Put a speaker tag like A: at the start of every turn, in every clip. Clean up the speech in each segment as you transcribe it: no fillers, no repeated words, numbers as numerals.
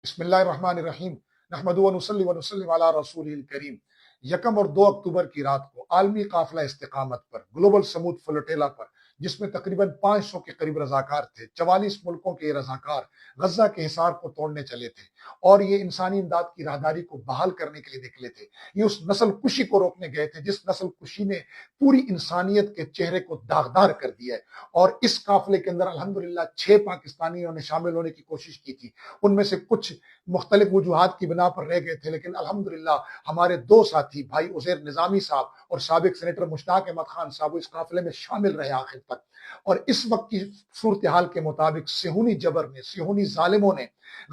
A: بسم اللہ الرحمن الرحیم نحمدہ و نصلی و نسلم علی رسول الکریم۔ 1 اور 2 اکتوبر کی رات کو عالمی قافلہ استقامت پر گلوبل سمود فلوٹیلا پر، جس میں تقریباً 500 کے قریب رضاکار تھے، 44 ملکوں کے یہ رضاکار غزہ کے حصار کو توڑنے چلے تھے اور یہ انسانی امداد کی راہداری کو بحال کرنے کے لیے نکلے تھے۔ یہ اس نسل کشی کو روکنے گئے تھے جس نسل کشی نے پوری انسانیت کے چہرے کو داغدار کر دیا ہے، اور اس قافلے کے اندر الحمدللہ 6 پاکستانیوں نے شامل ہونے کی کوشش کی تھی۔ ان میں سے کچھ مختلف وجوہات کی بنا پر رہ گئے تھے، لیکن الحمدللہ ہمارے 2 ساتھی بھائی عزیر نظامی صاحب اور سابق سینیٹر مشتاق احمد خان صاحب اس قافلے میں شامل رہے آخر تک۔ اور اس وقت کی صورتحال کے مطابق صہیونی جبر نے، صہیونی ظالموں نے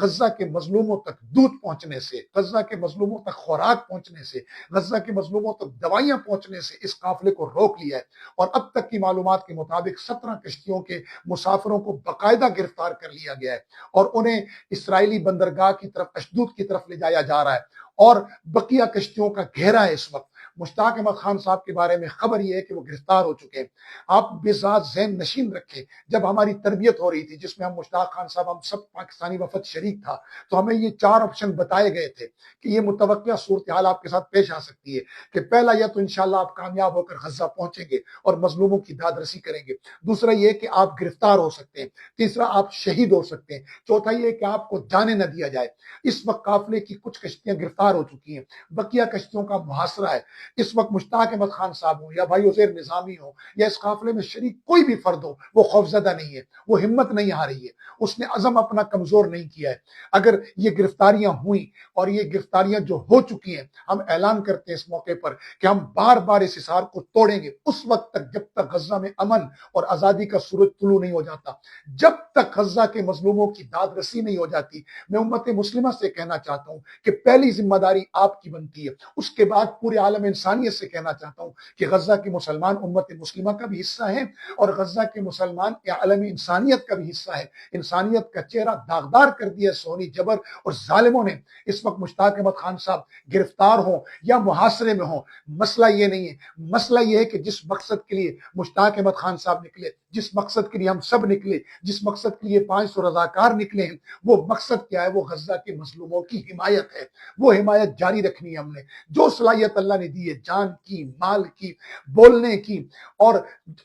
A: غزہ کے مظلوموں تک دودھ پہنچنے سے، غزہ کے مظلوموں تک خوراک پہنچنے سے، غزہ کے مظلوموں تک دوائیاں پہنچنے سے اس قافلے کو روک لیا ہے، اور اب تک کی معلومات کے مطابق 17 کشتیوں کے مسافروں کو باقاعدہ گرفتار کر لیا گیا ہے اور انہیں اسرائیلی بندرگاہ کی طرف، اشدود کی طرف لے جایا جا رہا ہے، اور بقیہ کشتیوں کا گھیرا ہے اس وقت۔ مشتاق احمد خان صاحب کے بارے میں خبر یہ ہے کہ وہ گرفتار ہو چکے ہیں۔ آپ بذات ذہن نشین رکھیں، جب ہماری تربیت ہو رہی تھی جس میں ہم مشتاق خان صاحب، ہم سب پاکستانی وفد شریک تھا، تو ہمیں یہ 4 آپشن بتائے گئے تھے کہ یہ متوقع صورتحال آپ کے ساتھ پیش آ سکتی ہے کہ پہلا یہ تو انشاءاللہ آپ کامیاب ہو کر غزہ پہنچیں گے اور مظلوموں کی داد رسی کریں گے، دوسرا یہ کہ آپ گرفتار ہو سکتے ہیں، تیسرا آپ شہید ہو سکتے ہیں، چوتھا یہ کہ آپ کو جانے نہ دیا جائے۔ اس وقت قافلے کی کچھ کشتیاں گرفتار ہو چکی ہیں، بقیہ کشتیوں کا محاصرہ ہے۔ اس وقت مشتاق احمد خان صاحب ہوں یا بھائی عزیر نظامی ہوں یا اس قافلے میں شریک کوئی بھی فرد ہو، وہ خوفزدہ نہیں ہے، وہ ہمت نہیں ہاری ہے، اس نے عزم اپنا کمزور نہیں کیا ہے۔ اگر یہ گرفتاریاں ہوئیں اور یہ گرفتاریاں جو ہو چکی ہیں، ہم اعلان کرتے ہیں اس موقع پر کہ ہم بار بار اس حصار کو توڑیں گے اس وقت تک جب تک غزہ میں امن اور آزادی کا سورج طلوع نہیں ہو جاتا، جب تک غزہ کے مظلوموں کی داد رسی نہیں ہو جاتی۔ میں امت مسلمہ سے کہنا چاہتا ہوں کہ پہلی ذمہ داری آپ کی بنتی ہے، اس کے بعد پورے عالم انسانیت سے کہنا چاہتا ہوں کہ غزہ کے مسلمان امت مسلمہ کا بھی حصہ ہیں اور غزہ کے مسلمان عالم انسانیت کا بھی حصہ ہے۔ انسانیت کا چہرہ داغدار کر دیا صہیونی جبر اور ظالموں نے۔ اس وقت مشتاق احمد خان صاحب گرفتار ہوں یا محاصرے میں ہوں، مسئلہ یہ نہیں ہے، مسئلہ یہ ہے کہ جس مقصد کے لیے مشتاق احمد خان صاحب نکلے، جس مقصد کے لیے ہم سب نکلے، جس مقصد کے لیے 500 رضاکار نکلے ہیں، وہ مقصد کیا ہے؟ وہ غزہ کے مظلوموں کی حمایت ہے۔ وہ حمایت جاری رکھنی ہے ہم نے، جو صلاحیت اللہ نے دی ہے، جان کی، مال کی، بولنے کی، اور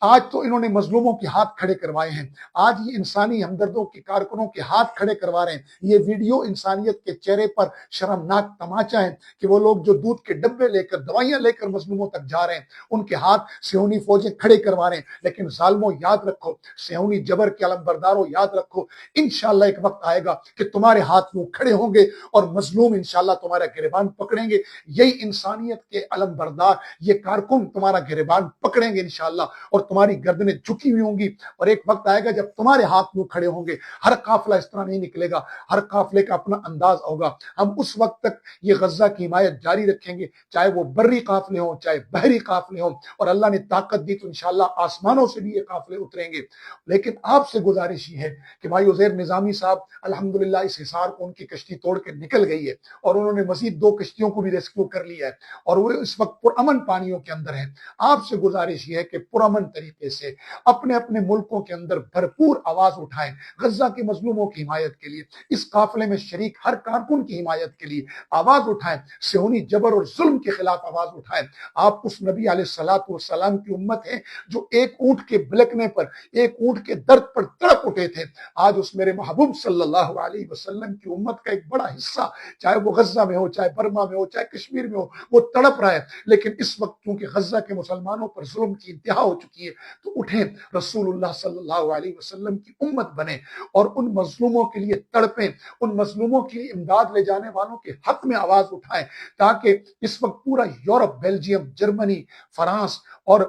A: آج تو انہوں نے مظلوموں کے ہاتھ کھڑے کروائے ہیں، آج یہ انسانی ہمدردوں کے کارکنوں کے ہاتھ کھڑے کروا رہے ہیں۔ یہ ویڈیو انسانیت کے چہرے پر شرمناک تماچا ہے کہ وہ لوگ جو دودھ کے ڈبے لے کر، دوائیاں لے کر مظلوموں تک جا رہے ہیں، ان کے ہاتھ صہیونی فوجیں کھڑے کروا رہے ہیں۔ لیکن ظالموں یاد رکھو، صہیونی جبر کے علم برداروں یاد رکھو، انشاءاللہ ایک وقت آئے گا کہ تمہارے ہاتھ منہ کھڑے ہوں گے اور مظلوم انشاءاللہ تمہارا گریبان پکڑیں گے۔ یہی انسانیت کے علم بردار، یہ کارکن تمہارا گریبان پکڑیں گے انشاءاللہ، اور تمہاری گردنیں جھکی ہوئی ہوں گی، اور ایک وقت آئے گا جب تمہارے ہاتھ منہ کھڑے ہوں گے۔ ہر قافلہ اس طرح نہیں نکلے گا، ہر قافلے کا اپنا انداز ہوگا۔ ہم اس وقت تک یہ غزہ کی حمایت جاری رکھیں گے، چاہے وہ بری قافلے ہوں، چاہے بحری قافلے ہوں، اور اللہ نے طاقت دی تو انشاءاللہ آسمانوں سے بھی یہ قافلے اتریں گے۔ لیکن آپ سے گزارش یہ ہے کہ بھائی عزیر نظامی صاحب الحمدللہ اس حصار کو ان کی کشتی توڑ کے نکل گئی ہے، اور انہوں نے مزید 2 کشتیوں کو بھی ریسکیو کر لیا ہے، اور وہ اس وقت پرامن پانیوں کے اندر ہیں۔ آپ سے گزارش یہ ہے کہ پرامن طریقے سے اپنے اپنے ملکوں کے اندر بھرپور آواز اٹھائیں غزہ کے مظلوموں کی حمایت کے لیے، اس قافلے میں شریک ہر کارکن کی حمایت کے لیے آواز اٹھائیں، صہیونی جبر اور ظلم کے خلاف آواز اٹھائیں۔ آپ اس نبی علیہ الصلوۃ والسلام کی امت ہیں جو ایک اونٹ کے بلکنے پر، ایک اونٹ کے درد پر تڑپ اٹھے تھے۔ آج اس میرے محبوب صلی اللہ علیہ وسلم کی امت کا ایک بڑا حصہ، چاہے وہ غزہ میں ہو، چاہے برما میں ہو، چاہے کشمیر میں ہو، وہ تڑپ رہا ہے۔ لیکن اس وقت کیونکہ غزہ کے مسلمانوں پر ظلم کی انتہا ہو چکی ہے، تو اٹھیں، رسول اللہ صلی اللہ علیہ وسلم کی امت بنیں اور ان مظلوموں کے لیے تڑپیں، ان مظلوموں کی امداد لے جانے والوں کے حق میں آواز اٹھائیں، تاکہ اس وقت پورا یورپ، بیلجیم، جرمنی، فرانس اور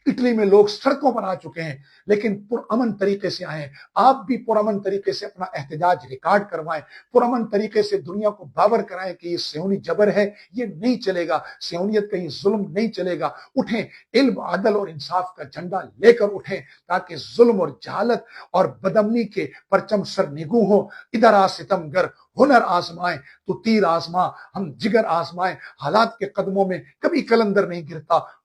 A: اٹلی میں لوگ سڑکوں پر آ چکے ہیں، لیکن پرامن طریقے سے آئیں۔ آپ بھی پرامن طریقے سے اپنا احتجاج ریکارڈ کروائیں، پرامن طریقے سے دنیا کو باور کرائیں کہ یہ صہیونی جبر ہے، یہ نہیں چلے گا، صہیونیت کا یہ ظلم نہیں چلے گا۔ اٹھیں، علم، عدل اور انصاف کا جھنڈا لے کر اٹھیں، تاکہ ظلم اور جہالت اور بدامنی کے پرچم سر نگوں ہوں۔ ادھر آ ستم گر، ہنر آزمائیں تو تیر آزما، ہم جگر آزمائیں۔ حالات کے قدموں میں کبھی قلندر نہیں گرتا،